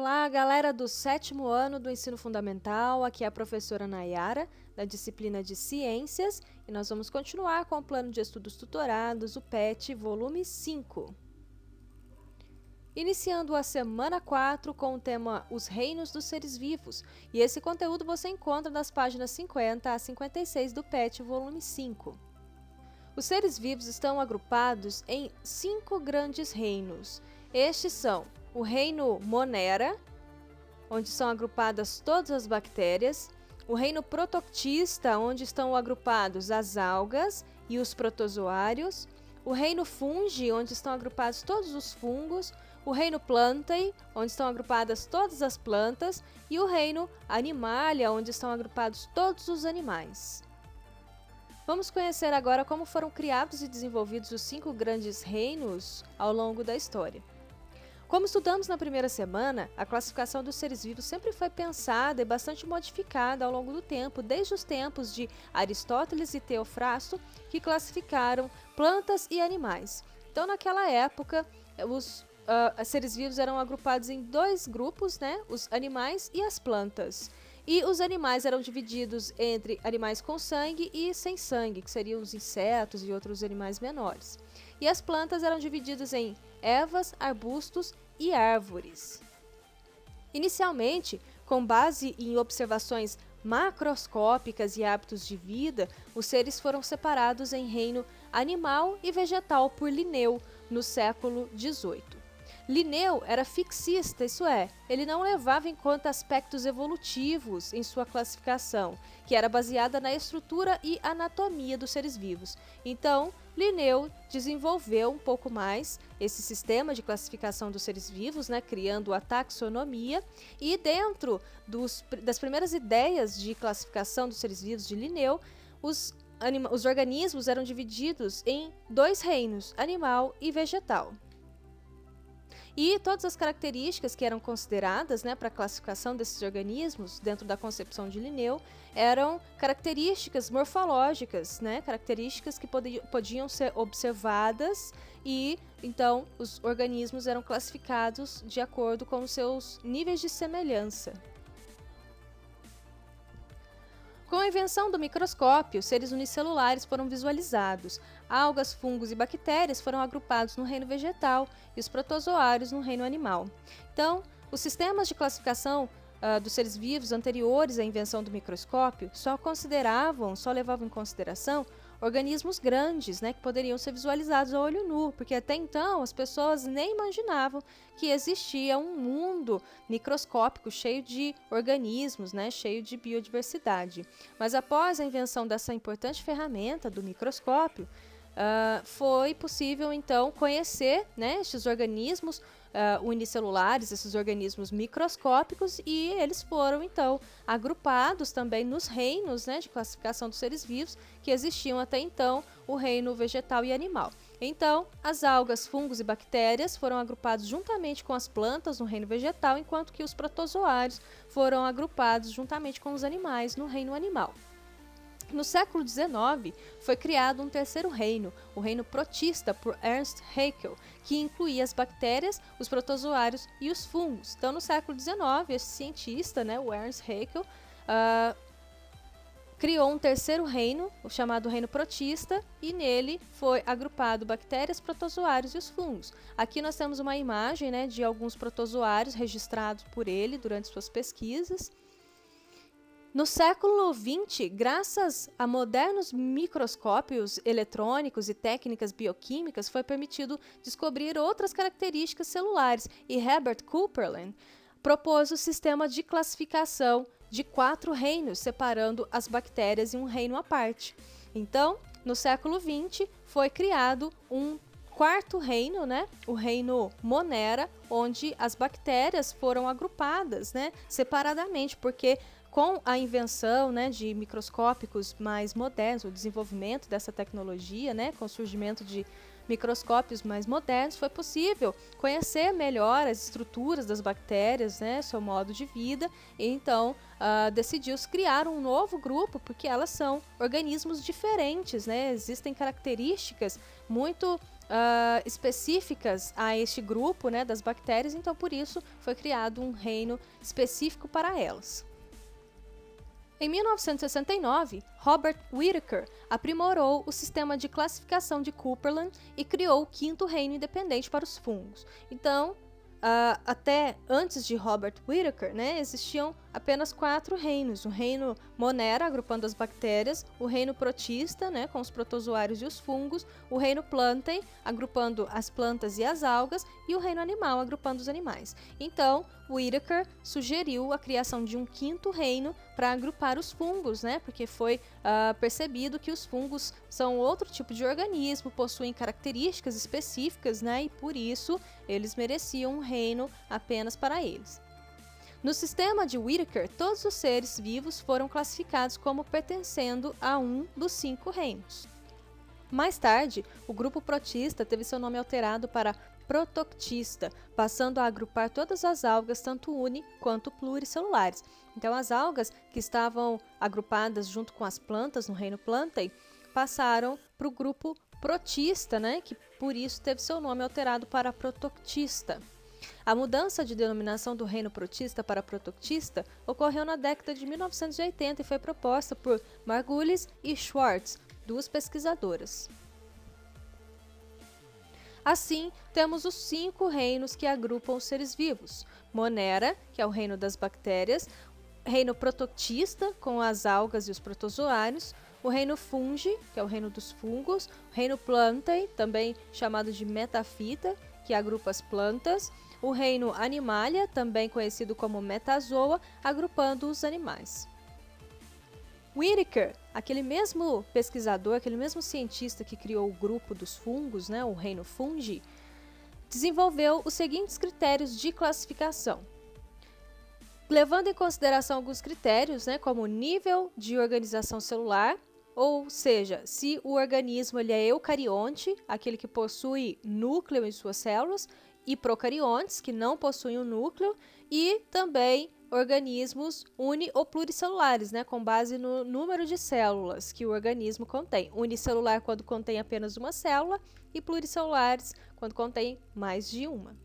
Olá, galera do 7º ano do Ensino Fundamental, aqui é a professora Nayara, da disciplina de Ciências, e nós vamos continuar com o Plano de Estudos Tutorados, o PET, volume 5. Iniciando a semana 4 com o tema Os Reinos dos Seres Vivos, e esse conteúdo você encontra nas páginas 50 a 56 do PET, volume 5. Os seres vivos estão agrupados em 5 grandes reinos. Estes são o reino Monera, onde são agrupadas todas as bactérias, o reino Protoctista, onde estão agrupados as algas e os protozoários, o reino Fungi, onde estão agrupados todos os fungos, o reino Plantae, onde estão agrupadas todas as plantas, e o reino Animalia, onde estão agrupados todos os animais. Vamos conhecer agora como foram criados e desenvolvidos os 5 grandes reinos ao longo da história. Como estudamos na primeira semana, a classificação dos seres vivos sempre foi pensada e bastante modificada ao longo do tempo, desde os tempos de Aristóteles e Teofrasto, que classificaram plantas e animais. Então, naquela época, os seres vivos eram agrupados em 2 grupos, né? Os animais e as plantas. E os animais eram divididos entre animais com sangue e sem sangue, que seriam os insetos e outros animais menores. E as plantas eram divididas em ervas, arbustos e árvores. Inicialmente, com base em observações macroscópicas e hábitos de vida, os seres foram separados em reino animal e vegetal por Linneu, no século XVIII. Linneu era fixista, isso é, ele não levava em conta aspectos evolutivos em sua classificação, que era baseada na estrutura e anatomia dos seres vivos. Então, Linneu desenvolveu um pouco mais esse sistema de classificação dos seres vivos, né, criando a taxonomia, e dentro das primeiras ideias de classificação dos seres vivos de Linneu, os organismos eram divididos em 2 reinos, animal e vegetal. E todas as características que eram consideradas, né, para a classificação desses organismos, dentro da concepção de Linneu, eram características morfológicas, né, características que podiam ser observadas, e então os organismos eram classificados de acordo com os seus níveis de semelhança. Com a invenção do microscópio, seres unicelulares foram visualizados. Algas, fungos e bactérias foram agrupados no reino vegetal e os protozoários no reino animal. Então, os sistemas de classificação dos seres vivos anteriores à invenção do microscópio só levavam em consideração organismos grandes, né, que poderiam ser visualizados a olho nu, porque até então as pessoas nem imaginavam que existia um mundo microscópico cheio de organismos, né, cheio de biodiversidade. Mas após a invenção dessa importante ferramenta do microscópio, foi possível então conhecer, né, estes organismos unicelulares, esses organismos microscópicos, e eles foram então agrupados também nos reinos, né, de classificação dos seres vivos que existiam até então, o reino vegetal e animal. Então, as algas, fungos e bactérias foram agrupados juntamente com as plantas no reino vegetal, enquanto que os protozoários foram agrupados juntamente com os animais no reino animal. No século XIX, foi criado um terceiro reino, o reino protista, por Ernst Haeckel, que incluía as bactérias, os protozoários e os fungos. Então, no século XIX, esse cientista, né, o Ernst Haeckel, criou um terceiro reino, o chamado reino protista, e nele foi agrupado bactérias, protozoários e os fungos. Aqui nós temos uma imagem, né, de alguns protozoários registrados por ele durante suas pesquisas. No século XX, graças a modernos microscópios eletrônicos e técnicas bioquímicas, foi permitido descobrir outras características celulares, e Herbert Kupperle propôs o sistema de classificação de 4 reinos, separando as bactérias em um reino à parte. Então, no século XX, foi criado um 4º reino, né, o reino Monera, onde as bactérias foram agrupadas, né, separadamente, porque com a invenção, né, de microscópicos mais modernos, o desenvolvimento dessa tecnologia, né, com o surgimento de microscópios mais modernos, foi possível conhecer melhor as estruturas das bactérias, né, seu modo de vida, e então decidiu-se criar um novo grupo, porque elas são organismos diferentes, né, existem características muito específicas a este grupo, né, das bactérias, então por isso foi criado um reino específico para elas. Em 1969, Robert Whittaker aprimorou o sistema de classificação de Cooperland e criou o quinto reino independente para os fungos. Então, até antes de Robert Whittaker, né, existiam apenas 4 reinos: o reino Monera, agrupando as bactérias; o reino Protista, né, com os protozoários e os fungos; o reino Plantae, agrupando as plantas e as algas; e o reino Animal, agrupando os animais. Então, Whittaker sugeriu a criação de um quinto reino para agrupar os fungos, né, porque foi percebido que os fungos são outro tipo de organismo, possuem características específicas, né, e por isso eles mereciam um reino apenas para eles. No sistema de Whittaker, todos os seres vivos foram classificados como pertencendo a um dos 5 reinos. Mais tarde, o grupo protista teve seu nome alterado para protoctista, passando a agrupar todas as algas, tanto uni quanto pluricelulares. Então, as algas que estavam agrupadas junto com as plantas no reino Plantae passaram para o grupo protista, né, que por isso teve seu nome alterado para protoctista. A mudança de denominação do reino protista para protoctista ocorreu na década de 1980 e foi proposta por Margulis e Schwartz, 2 pesquisadoras. Assim, temos os 5 reinos que agrupam os seres vivos: Monera, que é o reino das bactérias; reino protoctista, com as algas e os protozoários; o reino Fungi, que é o reino dos fungos; o reino Plantae, também chamado de metafita, que agrupa as plantas; o reino Animalia, também conhecido como metazoa, agrupando os animais. Whittaker, aquele mesmo pesquisador, aquele mesmo cientista que criou o grupo dos fungos, né, o reino Fungi, desenvolveu os seguintes critérios de classificação. Levando em consideração alguns critérios, né, como nível de organização celular, ou seja, se o organismo ele é eucarionte, aquele que possui núcleo em suas células, e procariontes, que não possuem um núcleo, e também organismos uni- ou pluricelulares, né, com base no número de células que o organismo contém. Unicelular quando contém apenas uma célula e pluricelulares quando contém mais de uma.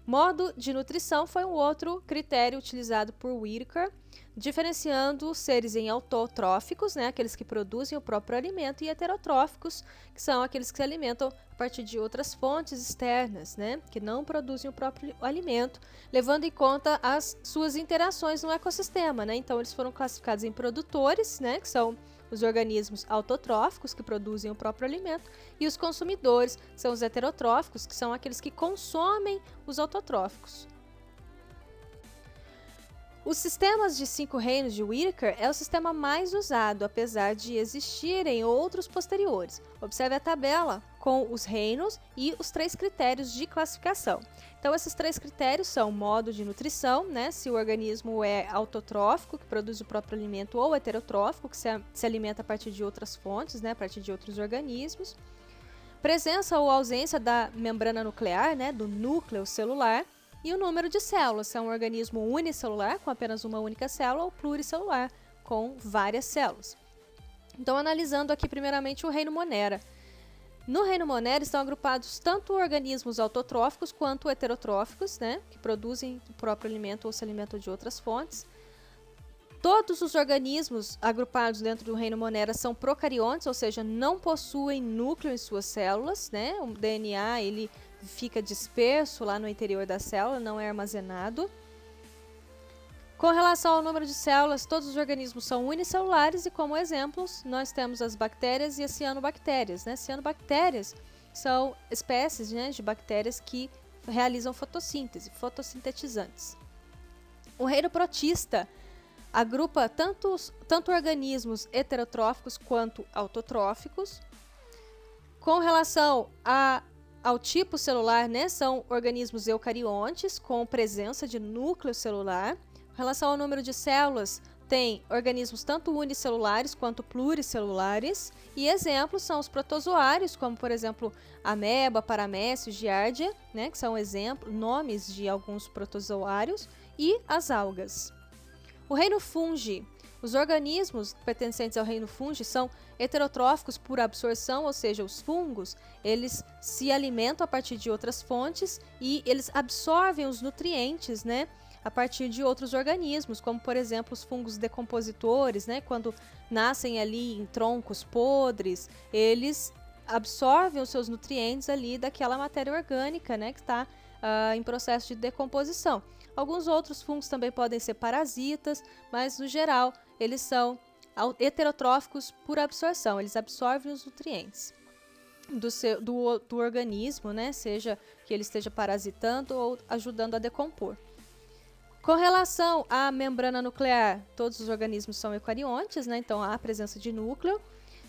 Modo de nutrição foi um outro critério utilizado por Whittaker, diferenciando os seres em autotróficos, né, aqueles que produzem o próprio alimento, e heterotróficos, que são aqueles que se alimentam a partir de outras fontes externas, né, que não produzem o próprio alimento, levando em conta as suas interações no ecossistema, né. Então eles foram classificados em produtores, né, que são os organismos autotróficos, que produzem o próprio alimento, e os consumidores, que são os heterotróficos, que são aqueles que consomem os autotróficos. Os sistemas de 5 reinos de Whittaker é o sistema mais usado, apesar de existirem outros posteriores. Observe a tabela com os reinos e os 3 critérios de classificação. Então, esses 3 critérios são modo de nutrição, né, se o organismo é autotrófico, que produz o próprio alimento, ou heterotrófico, que se alimenta a partir de outras fontes, né, a partir de outros organismos. Presença ou ausência da membrana nuclear, né, do núcleo celular. E o número de células, se é um organismo unicelular, com apenas uma única célula, ou pluricelular, com várias células. Então, analisando aqui primeiramente o reino Monera. No reino Monera estão agrupados tanto organismos autotróficos quanto heterotróficos, né, que produzem o próprio alimento ou se alimentam de outras fontes. Todos os organismos agrupados dentro do reino Monera são procariontes, ou seja, não possuem núcleo em suas células, né? O DNA ele fica disperso lá no interior da célula, não é armazenado. Com relação ao número de células, todos os organismos são unicelulares e, como exemplos, nós temos as bactérias e as cianobactérias, né? Cianobactérias são espécies, né, de bactérias que realizam fotossíntese, fotossintetizantes. O reino protista agrupa tanto organismos heterotróficos quanto autotróficos. Com relação ao tipo celular, né, são organismos eucariontes com presença de núcleo celular. Com relação ao número de células, tem organismos tanto unicelulares quanto pluricelulares. E exemplos são os protozoários, como por exemplo ameba, paramécio, giardia, né, que são nomes de alguns protozoários, e as algas. O reino Fungi. Os organismos pertencentes ao reino fungi são heterotróficos por absorção, ou seja, os fungos, eles se alimentam a partir de outras fontes e eles absorvem os nutrientes, né, a partir de outros organismos, como por exemplo os fungos decompositores, né, quando nascem ali em troncos podres, eles absorvem os seus nutrientes ali daquela matéria orgânica, né, que está em processo de decomposição. Alguns outros fungos também podem ser parasitas, mas no geral eles são heterotróficos por absorção, eles absorvem os nutrientes do organismo, né? Seja que ele esteja parasitando ou ajudando a decompor. Com relação à membrana nuclear, todos os organismos são eucariontes, né? Então há a presença de núcleo.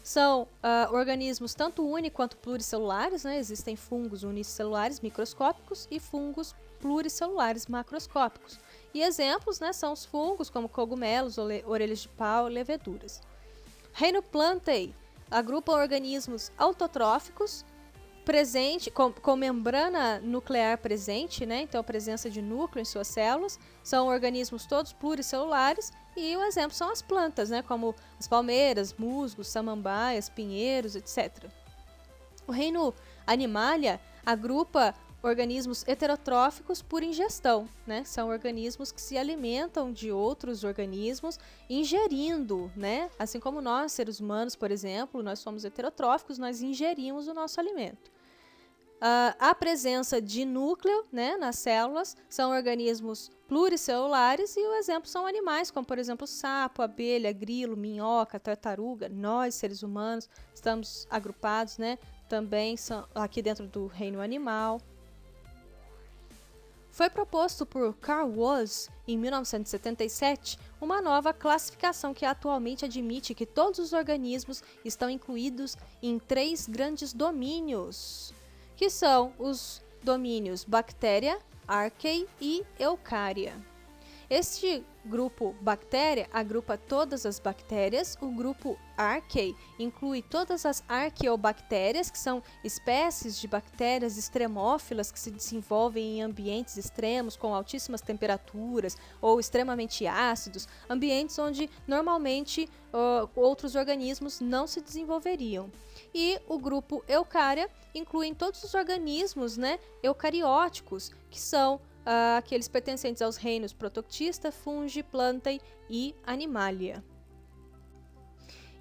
São organismos tanto uni quanto pluricelulares, né? Existem fungos unicelulares microscópicos e fungos pluricelulares macroscópicos. E exemplos, né, são os fungos como cogumelos, orelhas de pau, leveduras. Reino Plantae agrupa organismos autotróficos com membrana nuclear presente, né? Então a presença de núcleo em suas células, são organismos todos pluricelulares e o exemplo são as plantas, né? Como as palmeiras, musgos, samambaias, pinheiros, etc. O reino Animalia agrupa organismos heterotróficos por ingestão, né? São organismos que se alimentam de outros organismos ingerindo, né? Assim como nós, seres humanos, por exemplo, nós somos heterotróficos, nós ingerimos o nosso alimento. A presença de núcleo, né, nas células, são organismos pluricelulares e o exemplo são animais, como por exemplo sapo, abelha, grilo, minhoca, tartaruga. Nós, seres humanos, estamos agrupados, né, também são aqui dentro do reino animal. Foi proposto por Carl Woese, em 1977, uma nova classificação que atualmente admite que todos os organismos estão incluídos em 3 grandes domínios, que são os domínios bactéria, arqueia e eucária. Este grupo bactéria agrupa todas as bactérias, o grupo arqueia inclui todas as arqueobactérias, que são espécies de bactérias extremófilas que se desenvolvem em ambientes extremos com altíssimas temperaturas ou extremamente ácidos, ambientes onde normalmente outros organismos não se desenvolveriam. E o grupo eucária inclui todos os organismos, né, eucarióticos, que são aqueles pertencentes aos reinos Protoctista, Fungi, Plantae e Animalia.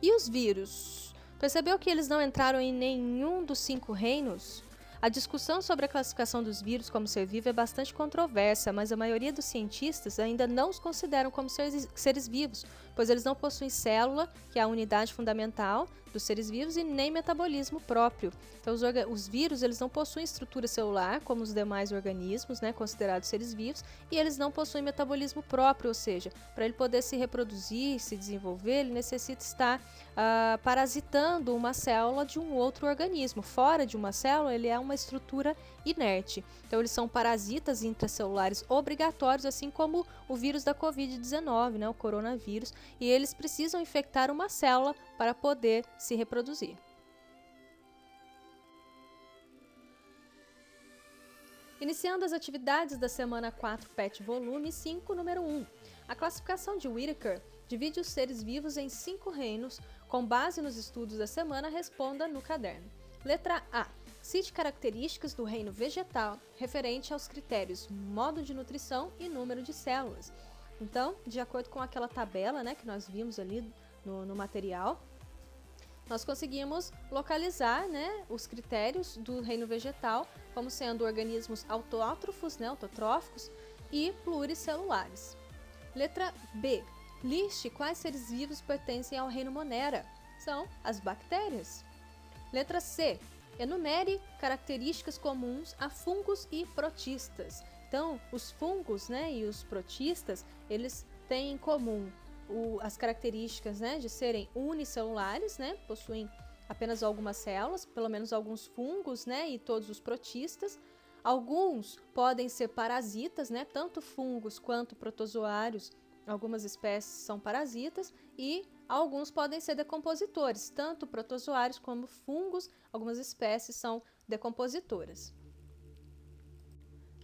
E os vírus? Percebeu que eles não entraram em nenhum dos 5 reinos? A discussão sobre a classificação dos vírus como ser vivo é bastante controversa, mas a maioria dos cientistas ainda não os consideram como seres vivos, pois eles não possuem célula, que é a unidade fundamental dos seres vivos, e nem metabolismo próprio. Então, os vírus eles não possuem estrutura celular, como os demais organismos, né, considerados seres vivos, e eles não possuem metabolismo próprio, ou seja, para ele poder se reproduzir, se desenvolver, ele necessita estar parasitando uma célula de um outro organismo. Fora de uma célula, ele é uma estrutura inerte. Então, eles são parasitas intracelulares obrigatórios, assim como o vírus da Covid-19, né, o coronavírus, e eles precisam infectar uma célula para poder se reproduzir. Iniciando as atividades da semana 4 PET volume 5, número 1. A classificação de Whittaker divide os seres vivos em 5 reinos. Com base nos estudos da semana, responda no caderno. Letra A. Cite características do reino vegetal referente aos critérios modo de nutrição e número de células. Então, de acordo com aquela tabela, né, que nós vimos ali no material, nós conseguimos localizar, né, os critérios do reino vegetal como sendo organismos autótrofos, né, autotróficos e pluricelulares. Letra B. Liste quais seres vivos pertencem ao reino Monera. São as bactérias. Letra C. Enumere características comuns a fungos e protistas. Então, os fungos, né, e os protistas, eles têm em comum as características, né, de serem unicelulares, né, possuem apenas algumas células, pelo menos alguns fungos, né, e todos os protistas. Alguns podem ser parasitas, né, tanto fungos quanto protozoários, algumas espécies são parasitas, e alguns podem ser decompositores, tanto protozoários como fungos, algumas espécies são decompositoras.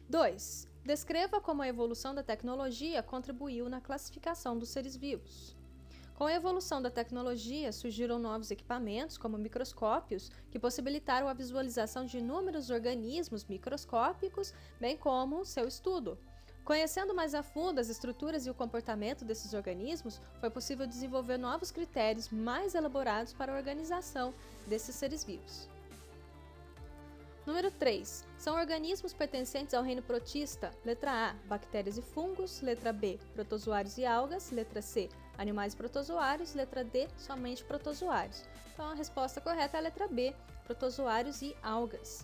2. Descreva como a evolução da tecnologia contribuiu na classificação dos seres vivos. Com a evolução da tecnologia, surgiram novos equipamentos, como microscópios, que possibilitaram a visualização de inúmeros organismos microscópicos, bem como seu estudo. Conhecendo mais a fundo as estruturas e o comportamento desses organismos, foi possível desenvolver novos critérios mais elaborados para a organização desses seres vivos. Número 3. São organismos pertencentes ao reino protista. Letra A, bactérias e fungos. Letra B, protozoários e algas. Letra C, animais protozoários. Letra D, somente protozoários. Então a resposta correta é a letra B, protozoários e algas.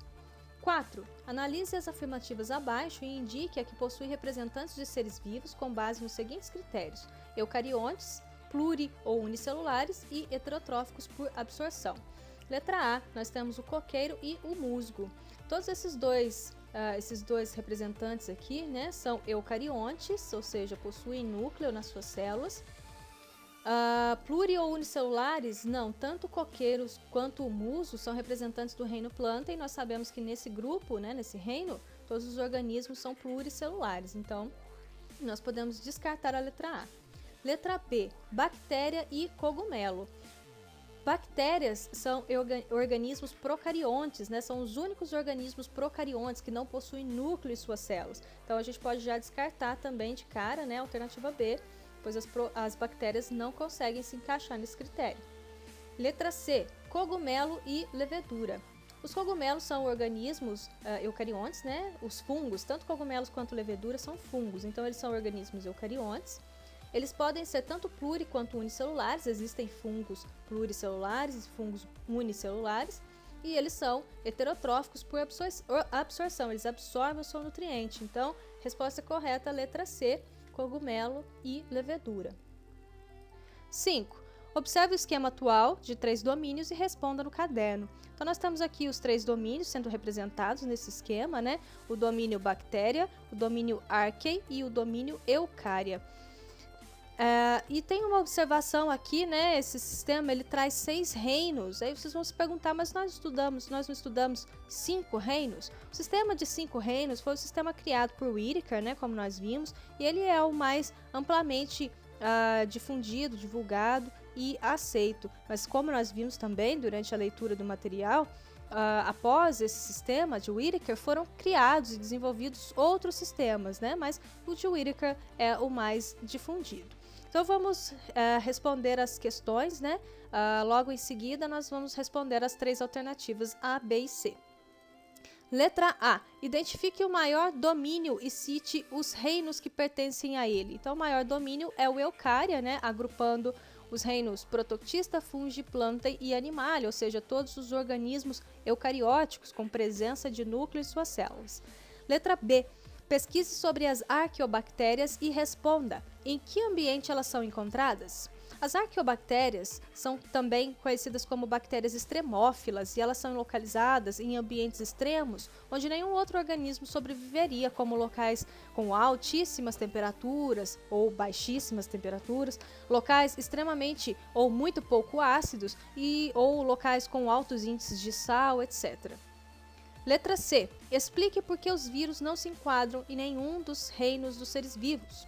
4. Analise as afirmativas abaixo e indique a que possui representantes de seres vivos com base nos seguintes critérios: eucariontes, pluri- ou unicelulares e heterotróficos por absorção. Letra A, nós temos o coqueiro e o musgo. Todos esses dois representantes aqui, né, são eucariontes, ou seja, possuem núcleo nas suas células. Pluri- ou unicelulares, não, tanto coqueiros quanto o musgo são representantes do reino planta, e nós sabemos que nesse grupo, né, nesse reino, todos os organismos são pluricelulares, então nós podemos descartar a letra A. Letra B, bactéria e cogumelo. Bactérias são organismos procariontes, né? São os únicos organismos procariontes que não possuem núcleo em suas células. Então a gente pode já descartar também de cara, né, a alternativa B, pois as bactérias não conseguem se encaixar nesse critério. Letra C, cogumelo e levedura. Os cogumelos são organismos eucariontes, né? Os fungos, tanto cogumelos quanto levedura, são fungos, então eles são organismos eucariontes. Eles podem ser tanto pluri- quanto unicelulares, existem fungos pluricelulares e fungos unicelulares, e eles são heterotróficos por absorção, eles absorvem o seu nutriente. Então, resposta correta, letra C, cogumelo e levedura. 5. Observe o esquema atual de 3 domínios e responda no caderno. Então, nós temos aqui os 3 domínios sendo representados nesse esquema, né? O domínio bactéria, o domínio archaea e o domínio eucária. E tem uma observação aqui, né? Esse sistema ele traz 6 reinos. Aí vocês vão se perguntar, mas nós não estudamos 5 reinos? O sistema de 5 reinos foi o sistema criado por Whittaker, né? Como nós vimos, e ele é o mais amplamente difundido, divulgado e aceito. Mas como nós vimos também durante a leitura do material, após esse sistema de Whittaker foram criados e desenvolvidos outros sistemas, né? Mas o de Whittaker é o mais difundido. Então vamos responder as questões, né? Logo em seguida nós vamos responder as 3 alternativas A, B e C. Letra A. Identifique o maior domínio e cite os reinos que pertencem a ele. Então o maior domínio é o eucária, né? Agrupando os reinos protoctista, fungi, planta e animalia, ou seja, todos os organismos eucarióticos com presença de núcleo em suas células. Letra B. Pesquise sobre as arqueobactérias e responda: em que ambiente elas são encontradas? As arqueobactérias são também conhecidas como bactérias extremófilas e elas são localizadas em ambientes extremos onde nenhum outro organismo sobreviveria, como locais com altíssimas temperaturas ou baixíssimas temperaturas, locais extremamente ou muito pouco ácidos ou locais com altos índices de sal, etc. Letra C. Explique por que os vírus não se enquadram em nenhum dos reinos dos seres vivos.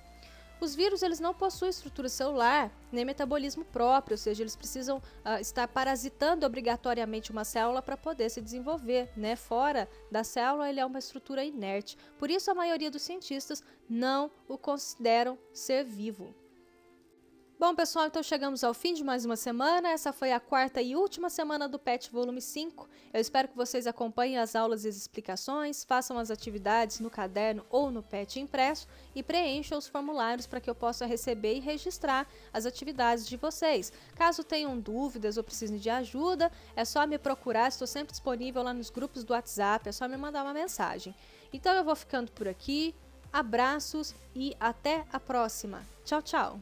Os vírus eles não possuem estrutura celular nem metabolismo próprio, ou seja, eles precisam estar parasitando obrigatoriamente uma célula para poder se desenvolver, né? Fora da célula ele é uma estrutura inerte. Por isso a maioria dos cientistas não o consideram ser vivo. Bom, pessoal, então chegamos ao fim de mais uma semana. Essa foi a 4ª e última semana do PET Volume 5. Eu espero que vocês acompanhem as aulas e as explicações, façam as atividades no caderno ou no PET impresso e preencham os formulários para que eu possa receber e registrar as atividades de vocês. Caso tenham dúvidas ou precisem de ajuda, é só me procurar, estou sempre disponível lá nos grupos do WhatsApp, é só me mandar uma mensagem. Então eu vou ficando por aqui, abraços e até a próxima. Tchau, tchau!